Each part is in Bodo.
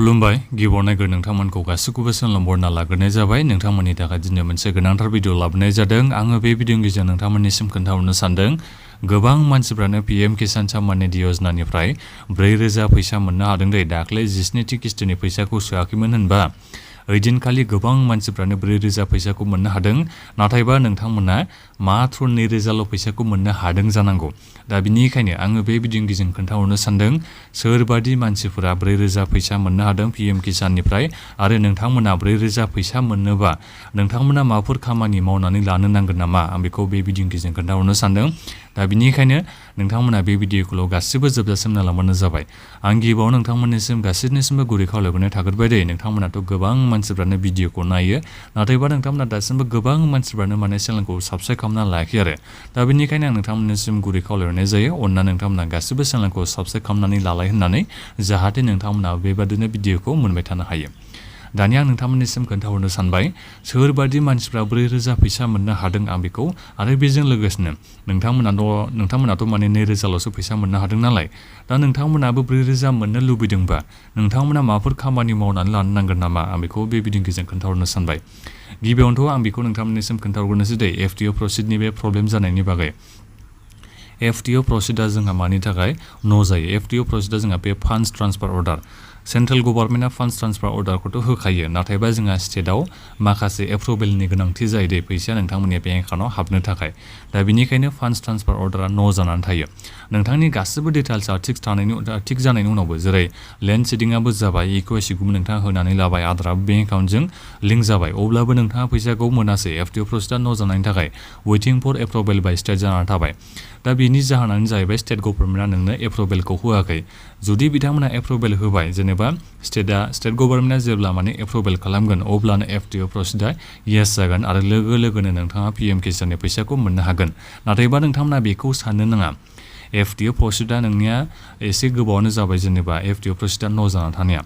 खुलुमबाय गिबियावनो नोंथांमोनखौ गासैखौबो सनमान लाग्रोनाय जाबाय नोंथांमोननि थाखाय दिनै मोनसे गोनांथार भिडिअ लाबोनाय जादों आङो बे भिडिअनि गेजेरजों नोंथांमोननिसिम खोन्थाहरनो सानदों गोबां मानसिफ्रानो पीएम किसान सम्मान निधि योजनानिफ्राय 4000 फैसा मोननो हादों दे दाख्लै 17थि किस्तिनि फैसाखौ सोआखैमोन होनबा ओइदिनखालि गोबां मानसिफ्रानो 4000 फैसाखौ मोननो हादों नाथायबा नोंथांमोना मात्र 2000ल' फैसाखौ मोननो हादों जानांगौ दा बिनिखायनो आङो बे भिडिअनि गेजेरजों खोन्थाहरनो सानदों सोरबादि मानसिफोरा 4000 फैसा मोननो हादों पीएम किसाननिफ्राय आरो नोंथांमोना 4000 फैसा मोननोबा नोंथांमोना माबाफोर खामानि मावनानै लानो नांगोन नामा आं बेखौ बे भिडिअनि गेजेरजों खोन्थाहरनो सानदों दा बिनिखायनो नोंथांमोना बे भिडिअखौ गासिबो जोबजासिम नायलांबानो जाबाय आं गिबियाव नोंथांमोननिसिम गासिबनिसिमबो गुरै खावलायनाय थाग्रोबाय दे नोंथांमोनाथ' गोबां मानसिफ्रानो भिडिअखौ नायो नाथायबा नोंथांमोना दासिमबो गोबां मानसिफ्रानो माने चेनेलखौ साबस्क्राइब खालामना लायाखै आरो दा बिनिखायनो आं नोंथांमोननिसिम गुरै खावलायनाय जायो अनना नोंथांमोना गासिबो चेनेलखौ साबस्क्राइब खालामनानै लालाय होननानै जाहाथे नोंथांमोना बेबादिनो भिडिअखौ मोनबाय थानो हायो दानिया आं नोंथांमोननिसिम खोन्थाहरनो सानबाय सोरबादि मानसिफ्रा 4000 फैसा मोननो हादों आं बेखौ आरो बेजों लोगोसेनो नोंथांमोनाथ' माने 2000ल'सो फैसा मोननो हादों नालाय दा नोंथांमोनाबो 4000 मोननो लुबैदोंबा नोंथांमोना माबाफोर खामानि मावनानै लानो नांगोन नामा आं बेखौ बे भिडिअनि गेजेरजों खोन्थाहरनो सानबाय गिबियावनोथ' आं बेखौ नोंथांमोननिसिम खोन्थाहरग्रोनोसै दे एफटिअ प्रसिडनि बे प्रब्लेम जानायनि बागै एफटिअ प्रसिडा जोंहा मानि थाखाय न' जायो एफटिअ प्रसिडा जोंहा बे फान्ड्स ट्रान्सफार अर्डार सेन्ट्रेल गभर्नमेन्टआ फान्ड्स ट्रान्सफार अर्डारखौथ' होखायो नाथायबा जोंहा स्टेटआव माखासे एप्रुभेलनि गोनांथि जायो दे फैसाया नोंथांमोननि बेंक एकाउन्टआव हाबनो थाखाय दा बिनिखायनो फान्ड्स ट्रान्सफार अर्डारा न' जानानै थायो नोंथांनि गासिबो डिटेल्सआ थिग जानायनि उनावबो जेरै लेन्ड सिडिंआबो जाबाय इक्वेसिखौबो नोंथाङा होनानै लाबाय आदाराबो बेंक एकाउन्टजों लिंक जाबाय अब्लाबो नोंथाङा फैसाखौ मोनासै एफटिअ प्रसिडा न' जानायनि थाखाय waiting for approval by state जानानै थाबाय दा बेनि जाहोनानो जाहैबाय स्टेट गभर्नमेन्टआ नोंनो एप्रुभेलखौ होआखै जुदि बिथांमोना एप्रुभेल होबाय जेनेबा स्टेट गभर्नमेन्टआ जेब्ला माने एप्रुभेल खालामगोन अब्लानो एफटिअ प्रसिडा येस जागोन आरो लोगो लोगोनो नोंथाङा पीएम किसाननि फैसाखौ मोननो हागोन नाथायबा नोंथांमोना बेखौ साननो नाङा एफटिअ प्रसिडा नोंनिया एसे गोबावानो जाबाय जेनेबा एफटिअ प्रसिडा न' जाना थानाया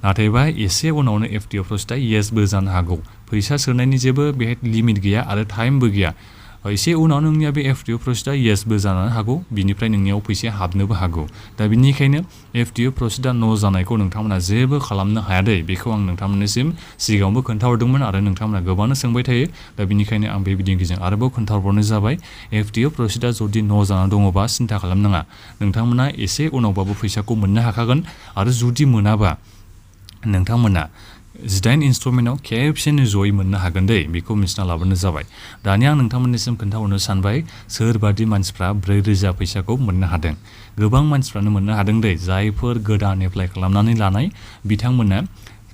नाथायबा एसे उनावनो एफटिअ प्रसिडा येसबो जानो हागौ फैसा सोनायनि जेबो बेहाय लिमिट गैया आरो टाइमबो गैया एसे उनाव नोंनिया बे एफटिअ प्रसिडा येसबो जानो हागौ बिनिफ्राय नोंनियाव फैसाया हाबनोबो हागौ दा बिनिखायनो एफटिअ प्रसिडा न' जानायखौ नोंथांमोना जेबो खालामनो हाया दे बेखौ आं नोंथांमोननिसिम सिगाङावबो खोन्थाहरदोंमोन आरो नोंथांमोना गोबांनो सोंबाय थायो दा बिनिखायनो आं बे भिडिअनि गेजेरजों आरोबाव खोन्थाहरबावनाय जाबाय एफटिअ प्रसिडा जुदि न' जाना दङबा सिन्था खालामनाङा नोंथांमोना एसे उनावबाबो फैसाखौ मोननो हाखागोन आरो जुदि मोनाबा नोंथांमोना 18 इनस्टलमेन्टआव खेबसेनो जयै मोननो हागोन दे बेखौ मिथिना लाबोनो जाबाय दानिया आं नोंथांमोननिसिम खोन्थाहरनो सानबाय सोरबादि मानसिफ्रा 4000 फैसाखौ मोननो हादों गोबां मानसिफ्रानो मोननो हादों दे जायफोर गोदान एप्लाइ खालामनानै लानाय बिथांमोना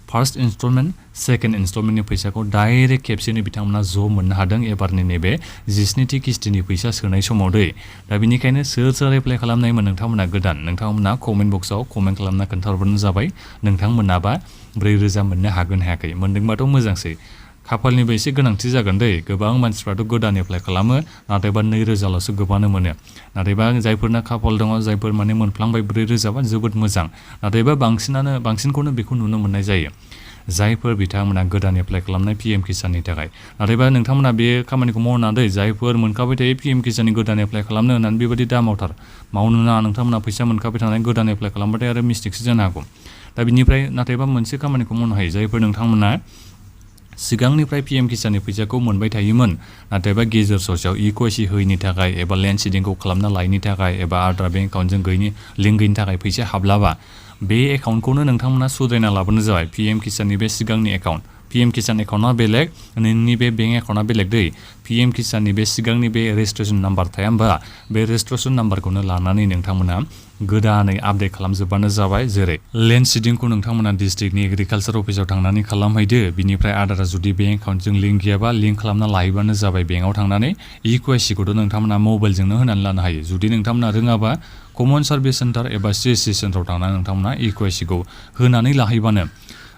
फार्स्ट इनस्टलमेन्ट सेकेन्ड इनस्टलमेन्टनि फैसाखौ डाइरेक्ट खेबसेनो बिथांमोना ज' मोननो हादों एबारनि नैबे 17थि किस्तिनि फैसा सोनाय समाव दै दा बिनिखायनो सोर एप्लाइ खालामनायमोन नोंथांमोना गोदान नोंथांमोना कमेन्ट बक्सआव कमेन्ट खालामना खोन्थाहरबानो जाबाय नोंथांमोनाबा 4000 मोननो हागोन हायाखै मोनदोंबाथ' मोजांसै खाफालनिबो एसे गोनांथि जागोन दै गोबां मानसिफ्राथ' गोदान एप्लाइ खालामो नाथायबा 2000ल'सो गोबानो मोनो नाथायबा जायफोरना खाफाल दङ जायफोर माने मोनफ्लांबाय 4000 बा जोबोद मोजां नाथायबा बांसिनखौनो बेखौ नुनो मोननाय जायो जायफोर बिथांमोना गोदान एप्लाइ खालामनाय पीएम किसाननि थाखाय नाथायबा नोंथांमोना बे खामानिखौ मावना दै जायफोर मोनखाबाय थायो पीएम किसाननि गोदान एप्लाइ खालामनो होननानै बेबायदि दा मावनो नाङा नोंथांमोना फैसा मोनखाबाय थानाय गोदान एप्लाइ खालामबाथाय आरो मिस्टेकसो जानो हागौ दा बिनिफ्राय नाथायबा मोनसे खामानिखौ मावनो हायो जायफोर नोंथांमोना सिगांनिफ्राय पीएम किसाननि फैसाखौ मोनबाय थायोमोन नाथायबा गेजेर ससेयाव इक्वेसि होयिनि थाखाय एबा लेन्ड सिडिंखौ खालामना लायैनि थाखाय एबा आदार बेंक एकाउन्टजों लिंक गैयिनि थाखाय फैसा हाबलाबा बे एकाउन्टखौनो नोंथांमोना सुद्रायना लाबोनो जाबाय पीएम किसाननि बे सिगांनि एकाउन्ट पीएम किसान एकाउन्टआ बेलेग नोंनि बे बेंक एकाउन्टआ बेलेग दै पीएम किसाननि बे सिगांनि बे रेजिस्ट्रेसन नाम्बार थाया होमबा बे रेजिस्ट्रेसन नाम्बारखौनो लानानै नोंथांमोना गोदानै आपडेट खालामजोबबानो जाबाय जेरै लेन्ड सिडिंखौ नोंथांमोना डिस्ट्रिक्टनि एग्रिकालसार अफिसाव थांनानै खालामहैदो बिनिफ्राय आदारा जुदि बेंक एकाउन्टजों लिंक गैयाबा लिंक खालामना लायोबानो जाबाय बेंकआव थांनानै इक्वेसिखौथ' नोंथांमोना मबाइलजोंनो होनानै लानो हायो जुदि नोंथांमोना रोङाबा कमन सार्भिस सेन्टार एबा सिएससि सेन्टाराव थांनानै नोंथांमोना इक्वेसिखौ होनानै लाहैबानो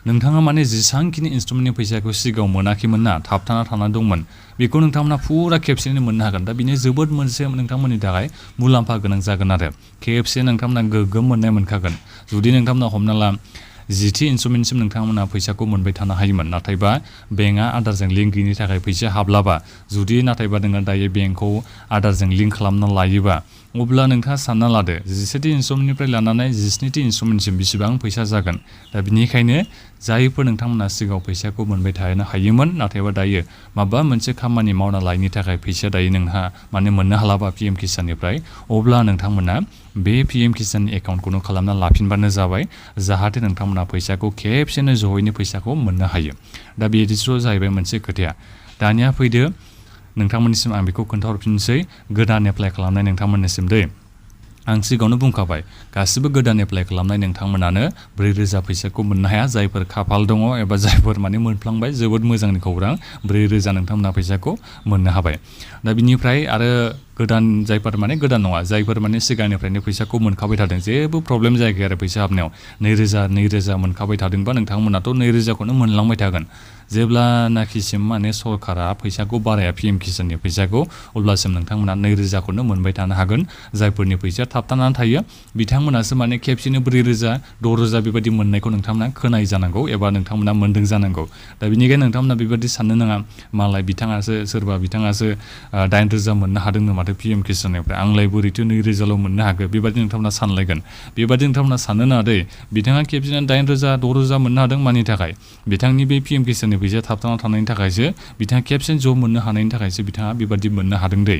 नोंथाङा माने जेसांखिनि इनस्टलमेन्टनि फैसाखौ सिगाङाव मोनाखैमोन ना थाबथाना दंमोन बेखौ नोंथांमोना फुरा खेबसेनो मोननो हागोन दा बेनो जोबोद मोनसे नोंथांमोननि थाखाय मुलाम्फा गोनां जागोन आरो खेबसे नोंथांमोना गोग्गोम मोननाय मोनखागोन जुदि नोंथांमोना हमना ला जिथि इनस्टलमेन्टसिम नोंथांमोना फैसाखौ मोनबाय थानो हायोमोन नाथायबा बेंकआ आदारजों लिंक गैयिनि थाखाय फैसा हाबलाबा जुदि नाथायबा नोङो दायो बेंकखौ आदारजों लिंक खालामना लायोबा अब्ला नोंथाङा सानना लादो 17थि इनस्टलमेन्टनिफ्राय लानानै 19थि इनस्टलमेन्टसिम बेसेबां फैसा जागोन दा बिनिखायनो जायफोर नोंथांमोना सिगाङाव फैसाखौ मोनबाय थानो हायोमोन नाथायबा दायो माबा मोनसे खामानि मावना लायिनि थाखाय फैसा दायो नोंहा माने मोननो हालाबा पिएम किसाननिफ्राय अब्ला नोंथांमोना बे पिएम किसाननि एकाउन्टखौनो खालामना लाफिनबानो जाबाय जाहाथे नोंथांमोना फैसाखौ खेबसेनो जयैनो फैसाखौ मोननो हायो दा बेदिस' जाहैबाय मोनसे खोथाया दानिया फैदो नोंथांमोननिसिम आं बेखौ खोन्थाहरफिनसै गोदान एप्लाइ खालामनाय नोंथांमोननिसिम दै आं सिगाङावनो बुंखाबाय गासिबो गोदान एप्लाइ खालामनाय नोंथांमोनानो 4,000 फैसाखौ मोननो हाया जायफोर खाफाल दङ एबा जायफोर माने मोनफ्लांबाय जोबोद मोजांनि खौरां 4,000 नोंथांमोना फैसाखौ मोननो हाबाय दा बिनिफ्राय आरो गोदान जायफोर माने गोदान नङा जायफोर माने सिगांनिफ्रायनो फैसाखौ मोनखाबाय थादों जेबो प्रब्लेम जायाखै आरो फैसा हाबनायाव 2,000 मोनखाबाय थादोंबा नोंथांमोनाथ' 2,000खौनो मोनलांबाय थागोन जेब्लानाखिसिम माने सरकारा फैसाखौ बाराया पिएम किसाननि फैसाखौ अब्लासिम नोंथांमोना 2,000खौनो मोनबाय थानो हागोन जायफोरनि फैसाया थाबथानानै थायो बिथांमोनासो माने खेबसेनो 4,000 6,000 बेबायदि मोननायखौ नोंथांमोना खोनाय जानांगौ एबा नोंथांमोना मोनदों जानांगौ दा बिनिखायनो नोंथांमोना बेबायदि साननो नाङा मालाय बिथाङासो सोरबा बिथाङासो 8,000 मोननो हादोंनो माथो पिएम किसाननिफ्राय आंलाय बोरैथो 2,000ल' मोननो हागो बेबायदि नोंथांमोना सानलायगोन बेबायदि नोंथांमोना साननो नाङा दै बिथाङा खेबसेनो 8,000 6,000 मोननो हादों मानि थाखाय बिथांनि बे पिएम किसाननि फैसाया थाबथाना थानायनि थाखायसो बिथाङा खेबसेनो ज' मोननो हानायनि थाखायसो बिथाङा बेबायदि मोननो हादों दै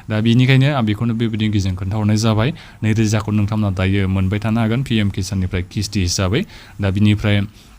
दा बेनिखायनो आं बेखौनो बेबायदि गेजेरजों खोन्थाहरनाय जाबाय 2,000खौ नोंथांमोना दायो मोनबाय थानो हागोन पिएम किसाननिफ्राय किस्ति हिसाबै दा बिनिफ्राय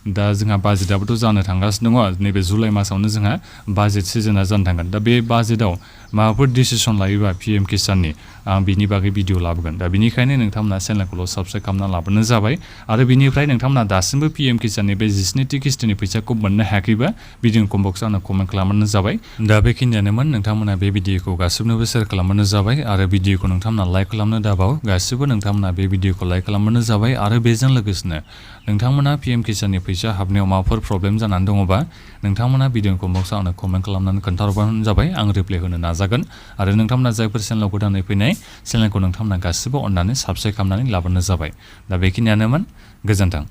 दा जोंहा बाजेटआबोथ' जानो थांगासिनो दङ नैबे जुलाइ मासावनो जोंहा बाजेट सिजोना जानो थांगोन दा बे बाजेटआव माबाफोर डिसिसन लायोबा पिएम किसाननि आं बिनि बागै भिडिअ लाबोगोन दा बिनिखायनो नोंथांमोना चेनेलखौल' साबस्क्राइब खालामना लाबोनो जाबाय आरो बिनिफ्राय नोंथांमोना दासिमबो पिएम किसाननि बे 19थि किस्तिनि फैसाखौ मोननो हायाखैबा भिडिअ कमेन्ट आंनो कमेन्ट खालामबानो जाबाय दा बेखिनियानोमोन नोंथांमोना बे भिडिअखौ गासिबनोबो शेयार खालामबानो जाबाय आरो भिडिअखौ नोंथांमोना लाइक खालामनो दाबाव गासिबो नोंथांमोना बे भिडिअखौ लाइक खालामबानो जाबाय आरो बेजों लोगोसेनो नोंथांमोना पिएम किसाननि फैसा हाबनायाव माबाफोर प्रब्लेम जानानै दङबा नोंथांमोना भिडिअ कमेन्ट आंनो कमेन्ट खालामनानै खोन्थाहरबानो जाबाय आं रिप्लाइ होनो नाजागोन आरो नोंथांमोना जायफोर चेनेलाव गोदानै फैनाय चेनेलखौ नोंथांमोना गासिबो अननानै साबस्क्राइब खालामनानै लाबोनो जाबाय दा बेखिनियानोमोन गोजोन्थों